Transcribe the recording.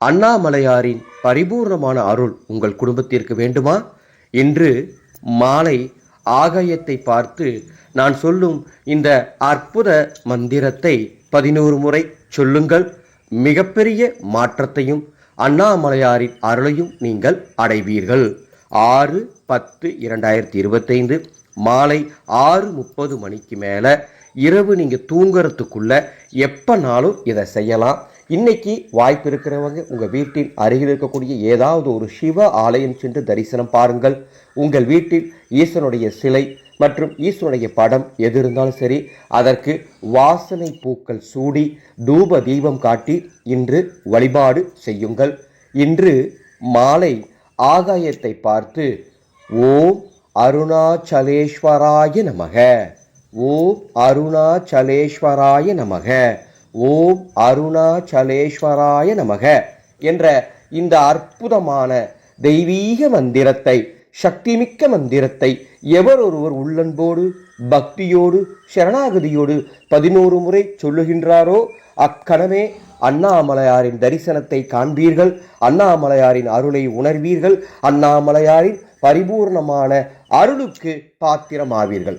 அண்ணாமலையாரின் பரிபூர்ணமான அருள் உங்கள் குடும்பத்திற்கு வேண்டுமா? இன்று மாலை ஆகாயத்தை பார்த்து நான் சொல்லும் இந்த அற்புத மந்திரத்தை 11 முறை சொல்லுங்கள். மிகப்பெரிய மாற்றத்தையும் அண்ணாமலையாரின் அருளையும் நீங்கள் அடைவீர்கள். 6/10/2025 மாலை 6:30 மணிக்கு மேலே இரவு நீங்கள் தூங்குறதுக்குள்ள எப்போனாலும் இதை செய்யலாம். இன்னைக்கு வாய்ப்பு இருக்கிறவங்க உங்கள் வீட்டின் அருகில் இருக்கக்கூடிய ஏதாவது ஒரு சிவ ஆலயம் சென்று தரிசனம் பாருங்கள். உங்கள் வீட்டில் ஈசனுடைய சிலை மற்றும் ஈசனுடைய படம் எது இருந்தாலும் சரி, அதற்கு வாசனை பூக்கள் சூடி தூப தீபம் காட்டி இன்று வழிபாடு செய்யுங்கள். இன்று மாலை ஆகாயத்தை பார்த்து ஓம் அருணாச்சலேஸ்வராய நமக, ஓம் அருணாச்சலேஸ்வராய நமக, ஓம் அருணாச்சலேஸ்வராய நமக என்ற இந்த அற்புதமான தெய்வீக மந்திரத்தை, சக்திமிக்க மந்திரத்தை எவர் ஒருவர் உள்ளன்போடு பக்தியோடு சரணாகதியோடு 11 முறை சொல்லுகின்றாரோ அக்கணமே அண்ணாமலையாரின் தரிசனத்தை காண்பீர்கள். அண்ணாமலையாரின் அருளை உணர்வீர்கள். அண்ணாமலையாரின் பரிபூர்ணமான அருளுக்கு பாத்திரமாவீர்கள்.